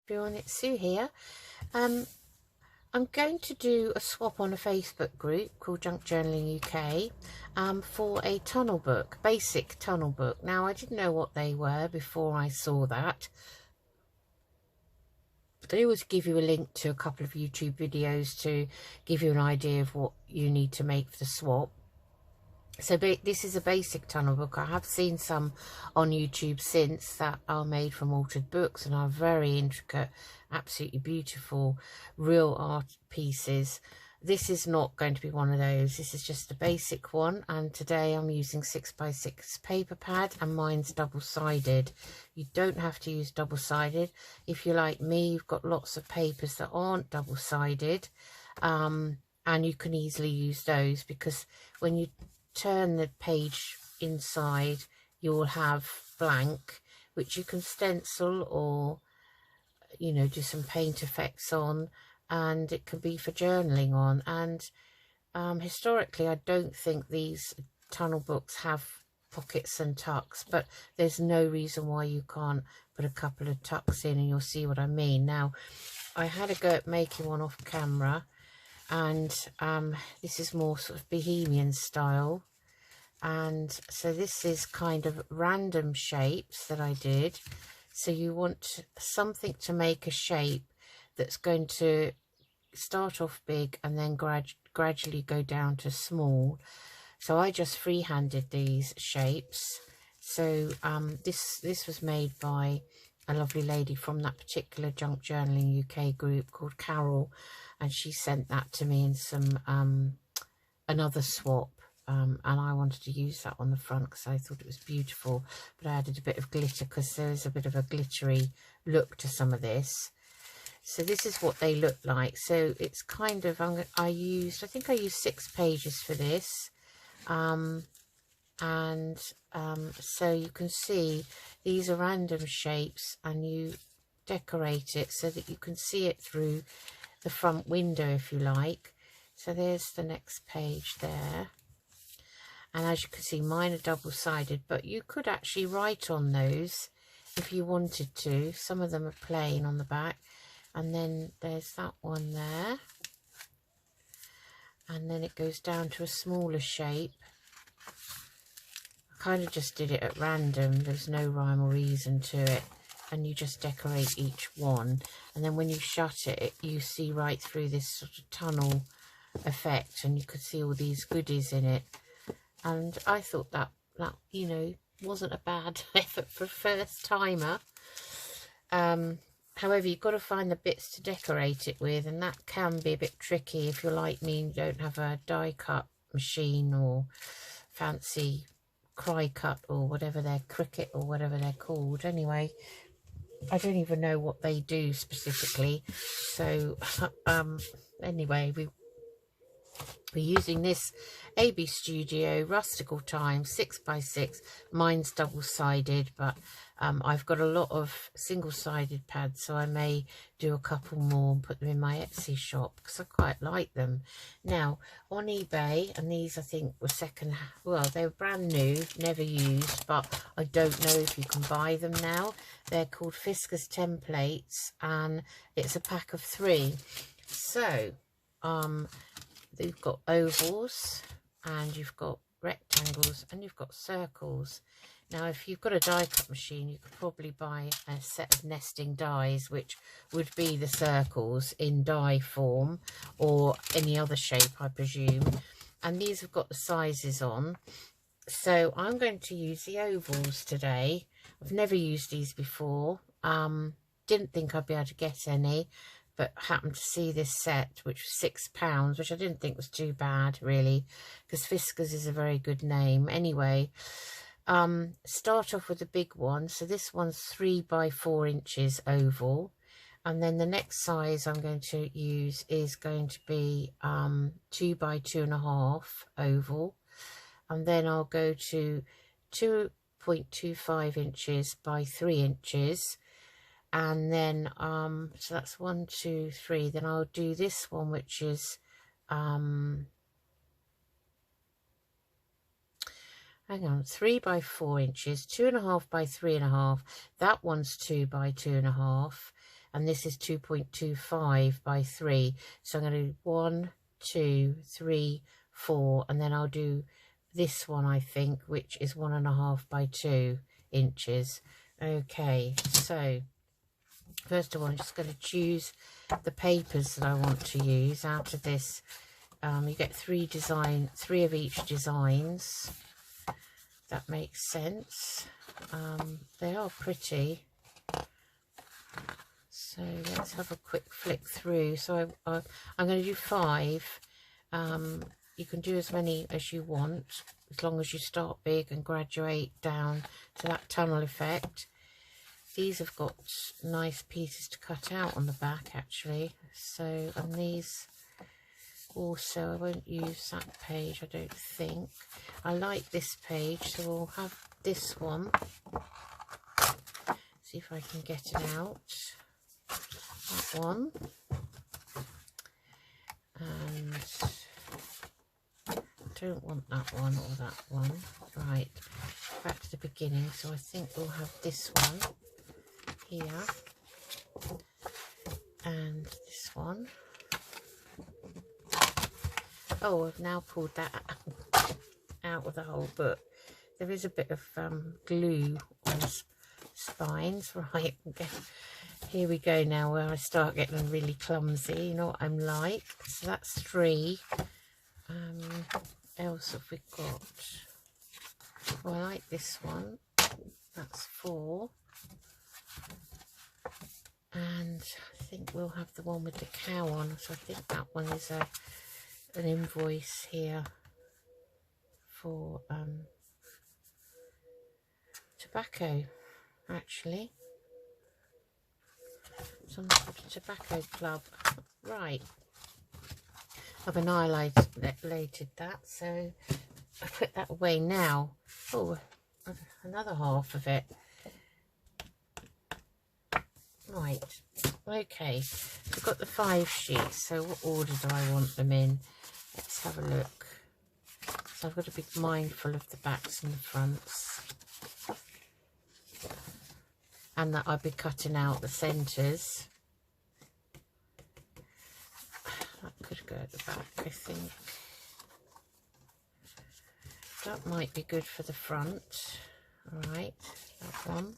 Everyone, it's Sue here. I'm going to do a swap on a Facebook group called Junk Journaling UK for a tunnel book, basic tunnel book. Now, I didn't know what they were before I saw that. They always give you a link to a couple of YouTube videos to give you an idea of what you need to make for the swap. So this is a basic tunnel book. I have seen some on YouTube since that are made from altered books and are very intricate, absolutely beautiful, real art pieces. This is not going to be one of those. This is just a basic one, and today I'm using 6x6 paper pad, and mine's double-sided. You don't have to use double-sided. If you're like me, you've got lots of papers that aren't double-sided, and you can easily use those, because when you turn the page inside, you'll have blank, which you can stencil or, you know, do some paint effects on, and it can be for journaling on. And historically, I don't think these tunnel books have pockets and tucks, but there's no reason why you can't put a couple of tucks in, and you'll see what I mean. Now, I had a go at making one off camera, and this is more sort of bohemian style, and so this is kind of random shapes that I did. So you want something to make a shape that's going to start off big and then gradually go down to small. So I just freehanded these shapes. So this was made by a lovely lady from that particular Junk Journaling UK group called Carol, and she sent that to me in some another swap, and I wanted to use that on the front because I thought it was beautiful, but I added a bit of glitter because there is a bit of a glittery look to some of this. So this is what they look like. So it's kind of, I think I used 6 pages for this, so you can see these are random shapes, and you decorate it so that you can see it through the front window if you like. So there's the next page there, and as you can see, mine are double-sided, but you could actually write on those if you wanted to. Some of them are plain on the back, and then there's that one there, and then it goes down to a smaller shape. I kind of just did it at random, there's no rhyme or reason to it, and you just decorate each one, and then when you shut it, you see right through this sort of tunnel effect, and you could see all these goodies in it. And I thought that you know, wasn't a bad effort for a first timer. However, you've got to find the bits to decorate it with, and that can be a bit tricky if you're like me and you don't have a die cut machine or fancy cry cut or whatever they're, Cricut or whatever they're called. Anyway, I don't even know what they do specifically. So anyway, we're using this AB Studio Rustical Time 6x6. Mine's double-sided, but I've got a lot of single-sided pads, so I may do a couple more and put them in my Etsy shop because I quite like them. Now, on eBay, and these I think were well, they were brand new, never used, but I don't know if you can buy them now. They're called Fiskars templates, and it's a pack of 3. So, they've got ovals, and you've got rectangles, and you've got circles. Now, if you've got a die cut machine, you could probably buy a set of nesting dies, which would be the circles in die form, or any other shape, I presume. And these have got the sizes on. So I'm going to use the ovals today. I've never used these before. Didn't think I'd be able to get any, but happened to see this set, which was £6, which I didn't think was too bad, really, because Fiskars is a very good name. Anyway, start off with a big one. So this one's 3 by 4 inches oval, and then the next size I'm going to use is going to be 2 by 2.5 oval, and then I'll go to 2.25 inches by 3 inches. And then so that's 1, 2, 3. Then I'll do this one, which is hang on, 3 by 4 inches, 2.5 by 3.5. That one's 2 by 2.5. and this is 2.25 by 3. So I'm going to do 1, 2, 3, 4, and then I'll do this one, I think, which is 1.5 by 2 inches. Okay, so first of all, I'm just going to choose the papers that I want to use out of this. You get 3 of each designs. That makes sense. They are pretty. So let's have a quick flick through. So I'm going to do 5. You can do as many as you want, as long as you start big and graduate down to that tunnel effect. These have got nice pieces to cut out on the back, actually. So, and these also, I won't use that page, I don't think. I like this page, so we'll have this one. See if I can get it out. That one. And I don't want that one or that one. Right, back to the beginning. So I think we'll have this one here. And this one. Oh, I've now pulled that out of the whole book. There is a bit of glue on the spines. Right, okay. Here we go now, where I start getting really clumsy. You know what I'm like. So that's 3. What else have we got? Oh, I like this one. That's 4. And I think we'll have the one with the cow on. So I think that one is an invoice here for tobacco, actually. Some sort of tobacco club. Right. I've annihilated that, so I put that away now. Oh, another half of it. Right. Okay. We've got the 5 sheets, so what order do I want them in? Let's have a look. So I've got to be mindful of the backs and the fronts. And that I'll be cutting out the centres. That could go at the back, I think. That might be good for the front. Alright, that one.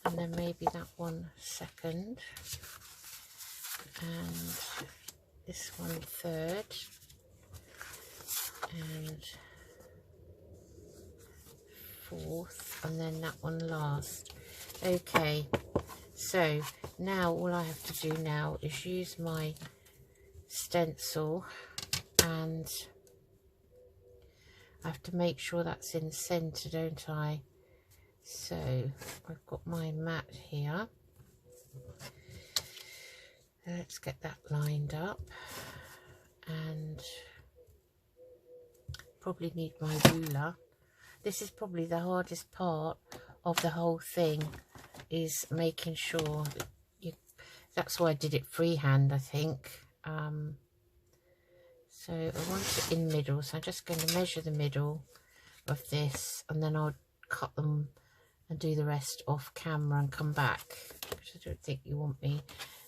And then maybe that one second. And this one third. And 4th. And then that one last. Okay, so now all I have to do now is use my stencil, and I have to make sure that's in centre, don't I? So I've got my mat here. Let's get that lined up, and probably need my ruler. This is probably the hardest part of the whole thing, is making sure that that's why I did it freehand, I think. So I want it in middle, so I'm just going to measure the middle of this, and then I'll cut them and do the rest off camera and come back, because I don't think you want me.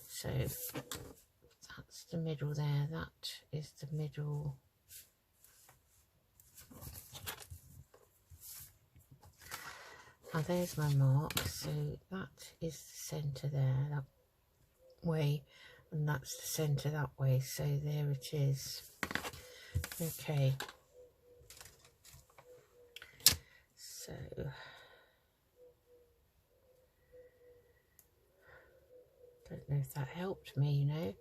So that's the middle there, that is the middle. Now there's my mark, so that is the centre there, that way, and that's the centre that way, so there it is. Okay, so don't know if that helped me, you know.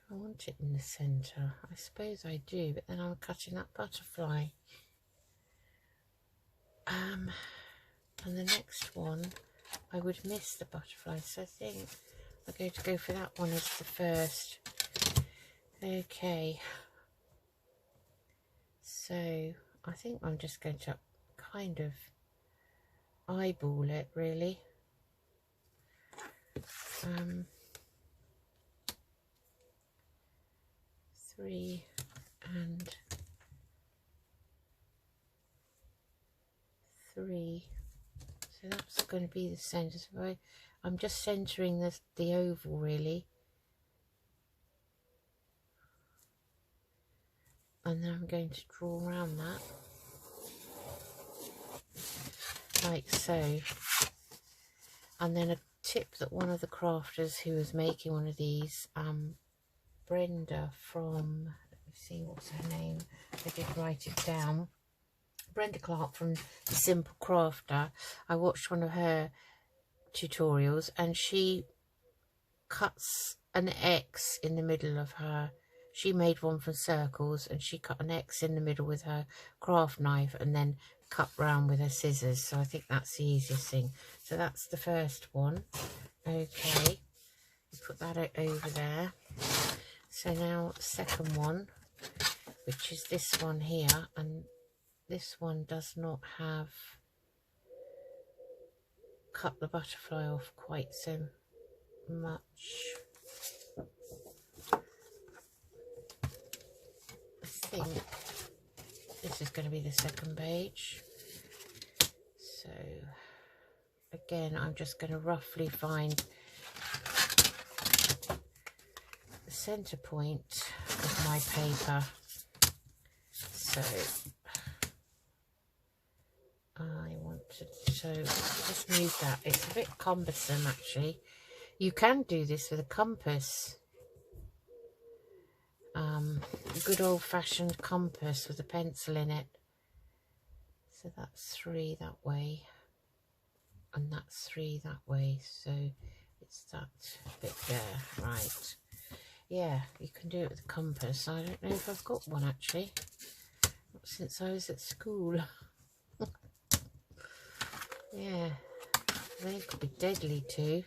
I want it in the centre. I suppose I do, but then I'm cutting that butterfly. And the next one, I would miss the butterfly, so I think I'm going to go for that one as the first. Okay. So I think I'm just going to kind of eyeball it, really. 3 and 3. So that's going to be the centre. So I'm just centering the oval really, and then I'm going to draw around that like so. And then a tip that one of the crafters who was making one of these, Brenda from, let me see, what's her name, I did write it down, Brenda Clark from The Simple Crafter. I watched one of her tutorials and she cuts an X in the middle of her, she made one from circles and she cut an X in the middle with her craft knife and then cut round with her scissors. So I think that's the easiest thing. So that's the first one. Okay, put that over there. So now the second one, which is this one here, and this one does not have cut the butterfly off quite so much. I think this is going to be the second page. So again, I'm just going to roughly find the center point of my paper. So I want to, so just move that. It's a bit cumbersome actually. You can do this with a compass. A good old-fashioned compass with a pencil in it. So that's 3 that way, and that's 3 that way. So it's that bit there, right? Yeah, you can do it with a compass. I don't know if I've got one actually, not since I was at school. Yeah, they could be deadly too.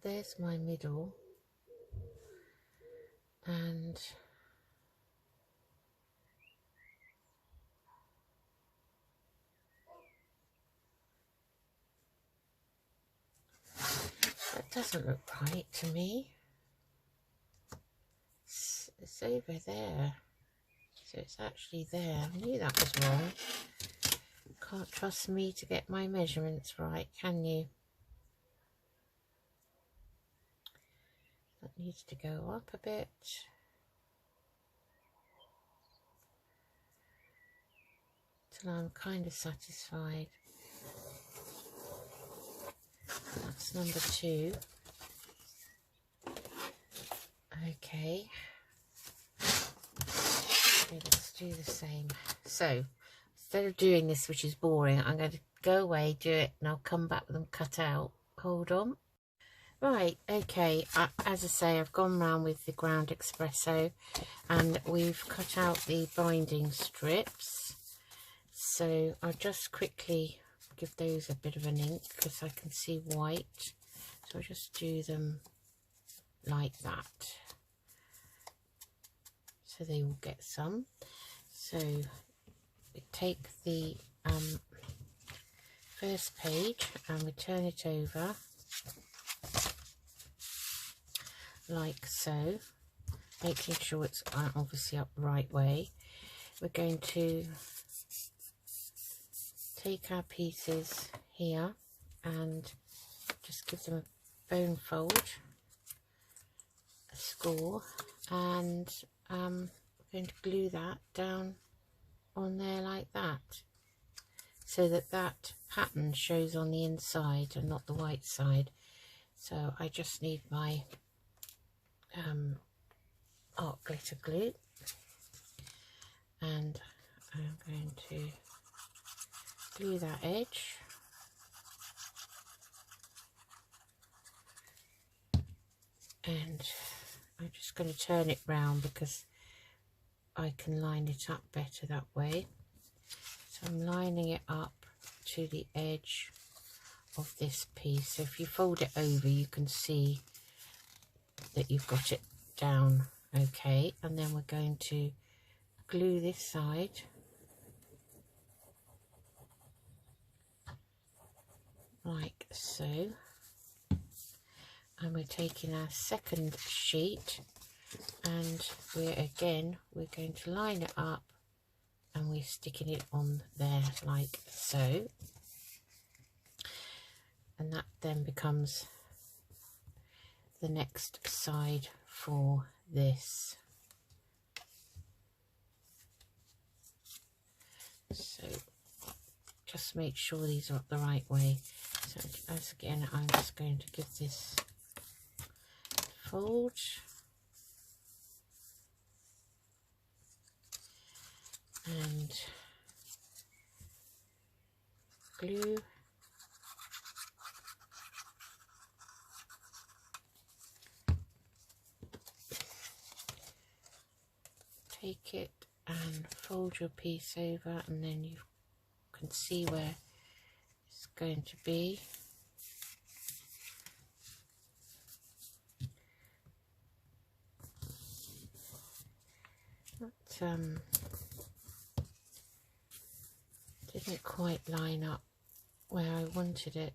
There's my middle, and that doesn't look right to me. It's over there, so it's actually there. I knew that was wrong. Can't trust me to get my measurements right, can you? That needs to go up a bit. Till I'm kind of satisfied. That's number 2. Okay. Okay, let's do the same. So instead of doing this, which is boring, I'm going to go away, do it, and I'll come back with them cut out. Hold on. Right, okay, as I say, I've gone round with the ground espresso and we've cut out the binding strips. So I'll just quickly give those a bit of an ink because I can see white. So I'll just do them like that, so they will get some. So we take the first page and we turn it over like so, making sure it's obviously up the right way. We're going to take our pieces here and just give them a bone fold, a score, and we're going to glue that down on there like that, so that that pattern shows on the inside and not the white side. So I just need my art glitter glue, and I'm going to glue that edge, and I'm just going to turn it round because I can line it up better that way. So I'm lining it up to the edge of this piece. So if you fold it over, you can see that you've got it down okay. And then we're going to glue this side like so, And we're taking our second sheet, and we're going to line it up, and we're sticking it on there like so. And that then becomes the next side for this. So just make sure these are up the right way. So as again, I'm just going to give this fold, and glue, take it and fold your piece over, and then you can see where it's going to be. That didn't quite line up where I wanted it,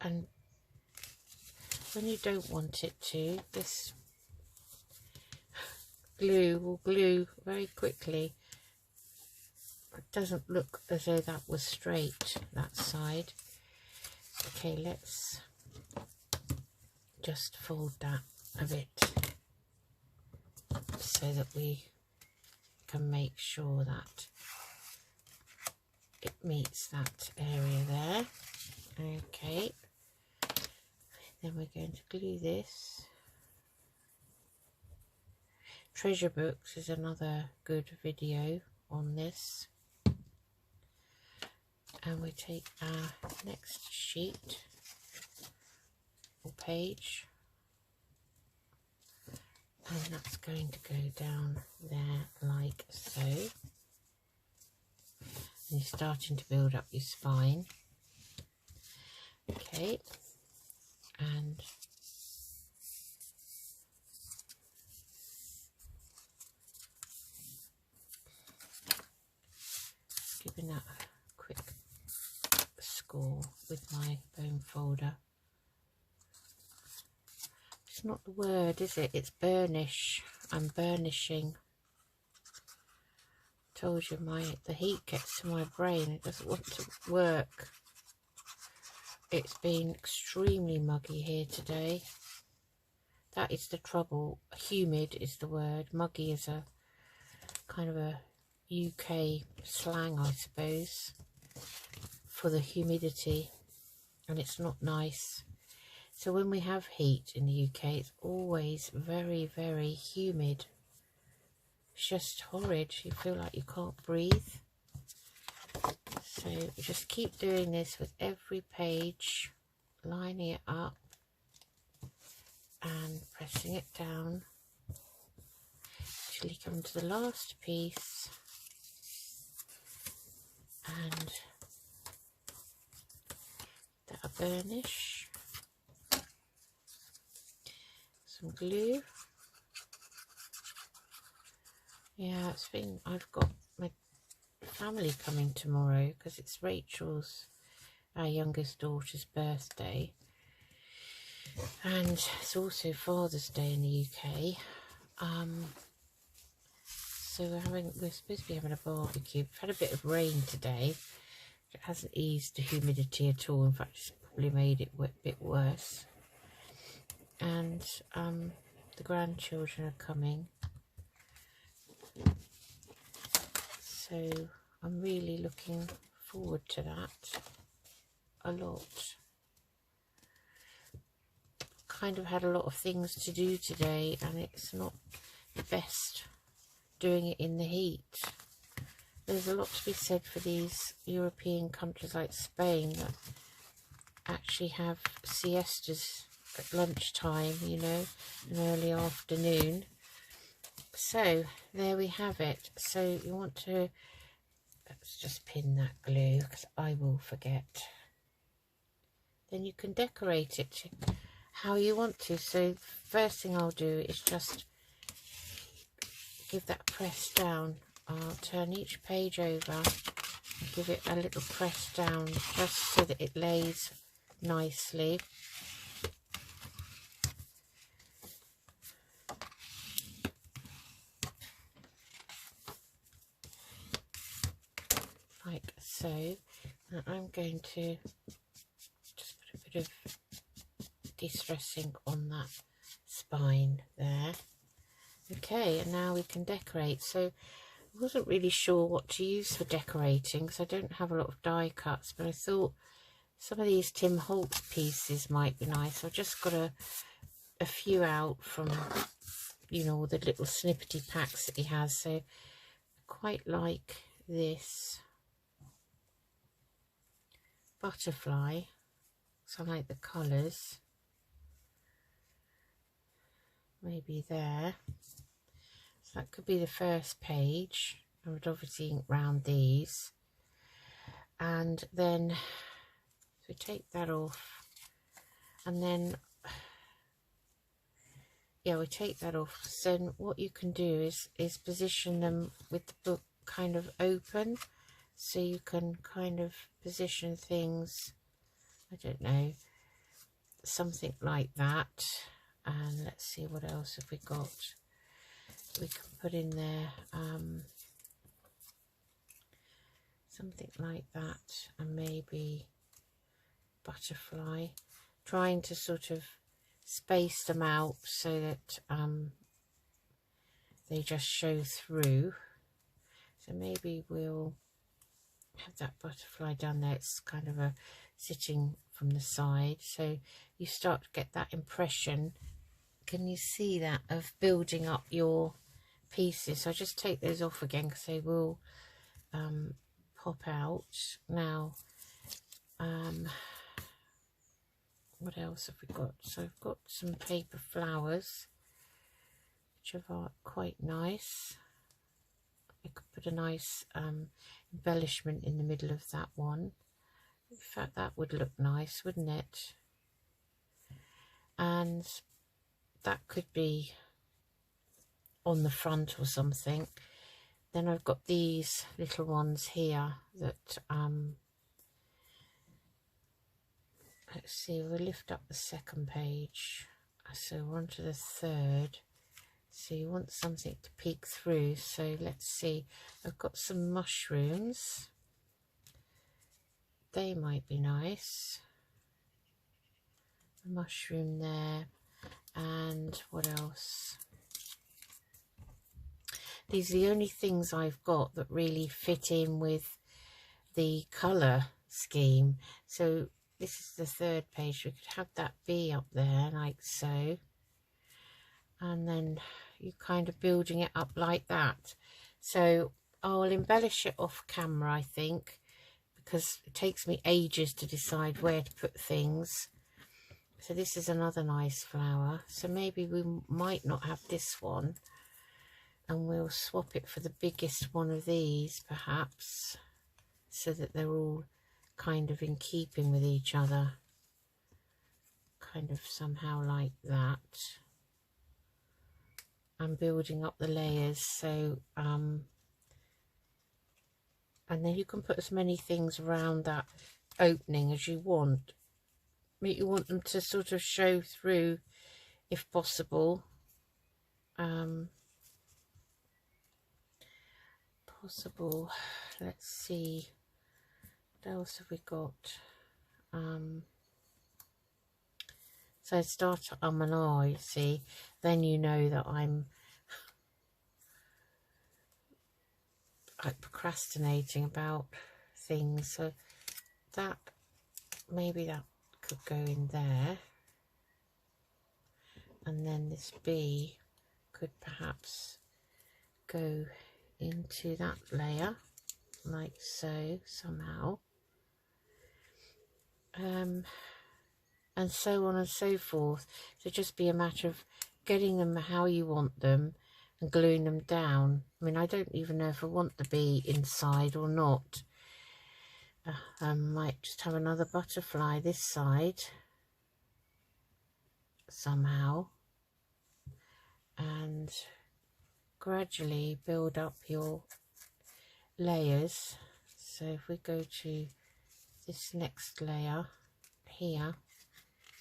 and when you don't want it to, this glue will glue very quickly. It doesn't look as though that was straight, that side. Okay, let's just fold that a bit so that we can make sure that it meets that area there. Okay, then we're going to glue this. Treasure Books is another good video on this. And we take our next sheet or page, and that's going to go down there like so. And you're starting to build up your spine. Okay, and giving that a quick score with my bone folder. It's not the word, is it? It's burnish. I'm burnishing. I told you the heat gets to my brain. It doesn't want to work. It's been extremely muggy here today. That is the trouble. Humid is the word. Muggy is a kind of a UK slang, I suppose, for the humidity, and it's not nice. So when we have heat in the UK, it's always very, very humid. It's just horrid. You feel like you can't breathe. So just keep doing this with every page, lining it up and pressing it down until you come to the last piece, and that burnish, some glue. Yeah, it's been, I've got my family coming tomorrow because it's Rachel's, our youngest daughter's, birthday, and it's also Father's Day in the UK. So we're supposed to be having a barbecue. We've had a bit of rain today. It hasn't eased the humidity at all. In fact, it's probably made it a bit worse. And the grandchildren are coming. So I'm really looking forward to that a lot. Kind of had a lot of things to do today, and it's not the best doing it in the heat. There's a lot to be said for these European countries like Spain that actually have siestas at lunchtime, you know, an early afternoon. So there we have it. So you want to, let's just pin that glue because I will forget. Then you can decorate it how you want to. So first thing I'll do is just give that press down. I'll turn each page over and give it a little press down just so that it lays nicely. so. I'm going to just put a bit of de-stressing on that spine there. Okay, and now we can decorate. So I wasn't really sure what to use for decorating because I don't have a lot of die cuts, but I thought some of these Tim Holtz pieces might be nice. I've just got a few out from, you know, all the little snippety packs that he has. So I quite like this butterfly, so I like the colours. Maybe there. So that could be the first page. I would obviously ink round these. And then so take that off. And then, yeah, we take that off. So then what you can do is position them with the book kind of open. So you can kind of position things, I don't know, something like that. And let's see, what else have we got? We can put in there something like that, and maybe butterfly, trying to sort of space them out so that they just show through. So maybe we'll have that butterfly down there. It's kind of a sitting from the side, so you start to get that impression. Can you see that, of building up your pieces? So I just take those off again because they will pop out. Now what else have we got? So I've got some paper flowers which are quite nice. I could put a nice embellishment in the middle of that one. In fact, that would look nice, wouldn't it? And that could be on the front or something. Then I've got these little ones here that let's see, we'll lift up the second page, so we're on to the third. So you want something to peek through, so let's see, I've got some mushrooms, they might be nice, a mushroom there. And what else? These are the only things I've got that really fit in with the colour scheme. So this is the third page. We could have that bee up there like so, and then you're kind of building it up like that. So I'll embellish it off camera, I think, because it takes me ages to decide where to put things. So this is another nice flower. So maybe we might not have this one, and we'll swap it for the biggest one of these perhaps, so that they're all kind of in keeping with each other, kind of somehow like that. I'm building up the layers, so and then you can put as many things around that opening as you want. But you want them to sort of show through if possible. Let's see, what else have we got? So I start to and ah, you see, then you know that I'm like procrastinating about things. So that, maybe that could go in there, and then this bee could perhaps go into that layer like so somehow, and so on and so forth. So just be a matter of getting them how you want them and gluing them down. I mean, I don't even know if I want the bee inside or not. I might just have another butterfly this side somehow, and gradually build up your layers. So if we go to this next layer here,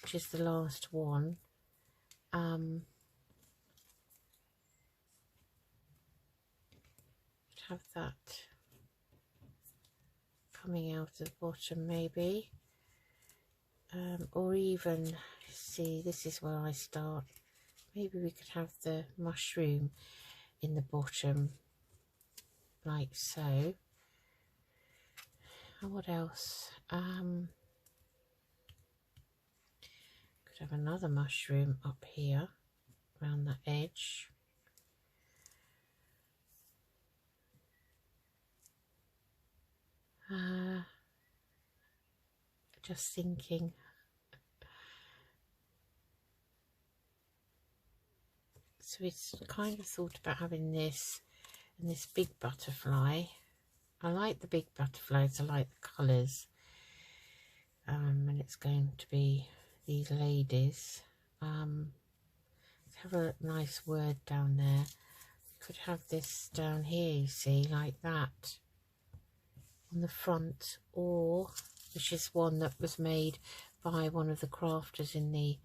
which is the last one, have that coming out of the bottom maybe, or even, see, this is where I start. Maybe we could have the mushroom in the bottom like so. And what else? Could have another mushroom up here around the edge. Just thinking. So it's kind of thought about having this and this big butterfly. I like the big butterflies, I like the colours. And it's going to be these ladies. Let's have a nice word down there. We could have this down here, you see, like that on the front, or which is one that was made by one of the crafters in the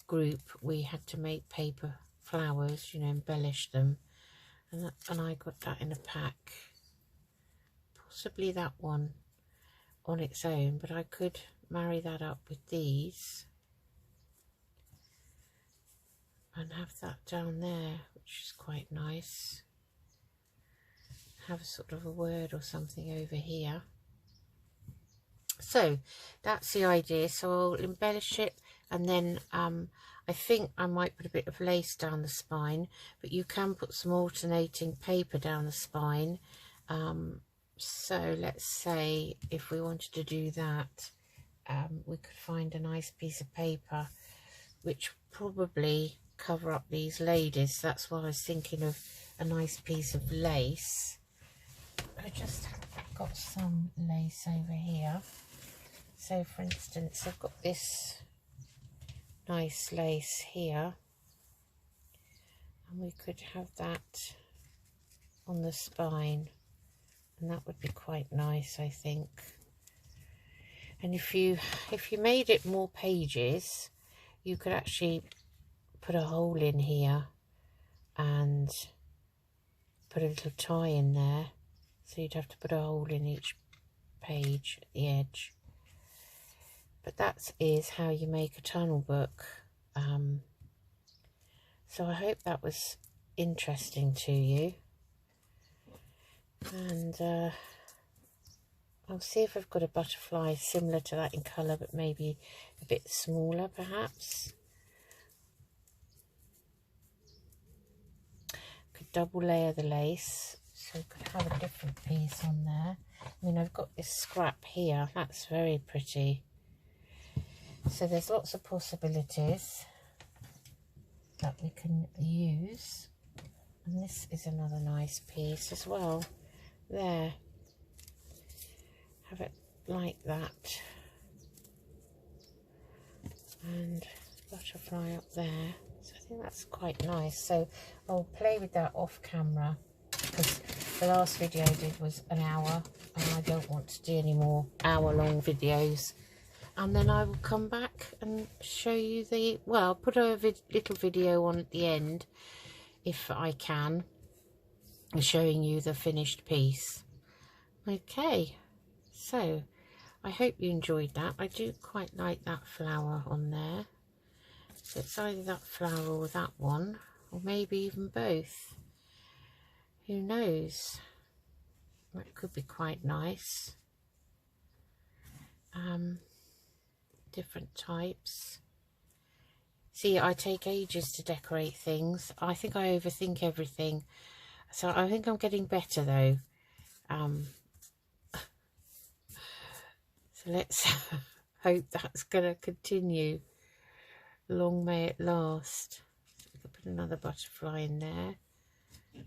group. We had to make paper flowers, you know, embellish them, and I got that in a pack. Possibly that one on its own, but I could marry that up with these and have that down there, which is quite nice. Have a sort of a word or something over here. So that's the idea. So I'll embellish it, and then I think I might put a bit of lace down the spine, but you can put some alternating paper down the spine. So let's say if we wanted to do that, we could find a nice piece of paper which probably cover up these ladies. That's why I was thinking of a nice piece of lace. I just got some lace over here. So for instance, I've got this nice lace here, and we could have that on the spine, and that would be quite nice, I think. And if you made it more pages, you could actually put a hole in here and put a little tie in there. So you'd have to put a hole in each page at the edge. But that is how you make a tunnel book. So I hope that was interesting to you. And I'll see if I've got a butterfly similar to that in colour, but maybe a bit smaller perhaps. Could double layer the lace, so could have a different piece on there. I mean, I've got this scrap here, that's very pretty. So there's lots of possibilities that we can use. And this is another nice piece as well. There. Have it like that. And butterfly up there. So I think that's quite nice. So I'll play with that off camera, because the last video I did was an hour and I don't want to do any more hour-long videos. And then I will come back and show you the, well, I'll put a little video on at the end if I can, showing you the finished piece. Okay, so I hope you enjoyed that. I do quite like that flower on there. So it's either that flower or that one, or maybe even both. Who knows? That could be quite nice. Different types. See, I take ages to decorate things. I think I overthink everything. So I think I'm getting better though. So let's hope that's going to continue. Long may it last. So we could put another butterfly in there,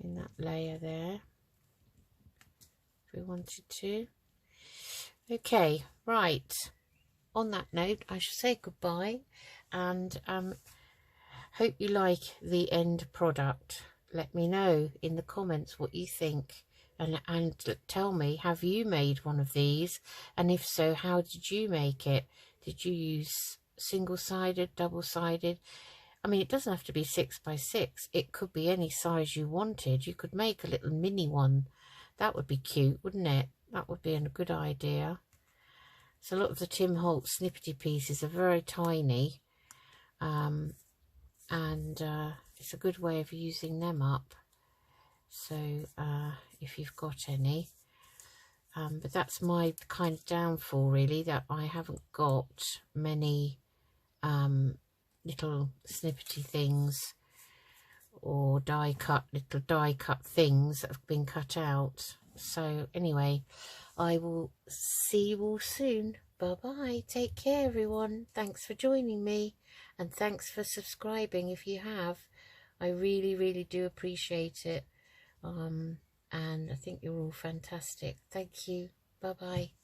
in that layer there, if we wanted to. Okay, right. On that note, I shall say goodbye, and hope you like the end product. Let me know in the comments what you think, and tell me, have you made one of these, and if so, how did you make it? Did you use single-sided, double-sided? I mean, it doesn't have to be 6 by 6. It could be any size you wanted. You could make a little mini one. That would be cute, wouldn't it? That would be a good idea. So a lot of the Tim Holtz snippety pieces are very tiny, and it's a good way of using them up. So if you've got any, but that's my kind of downfall really, that I haven't got many little snippety things or little die cut things that have been cut out. So anyway, I will see you all soon. Bye bye. Take care, everyone. Thanks for joining me, and thanks for subscribing if you have. I really, really do appreciate it. And I think you're all fantastic. Thank you. Bye bye.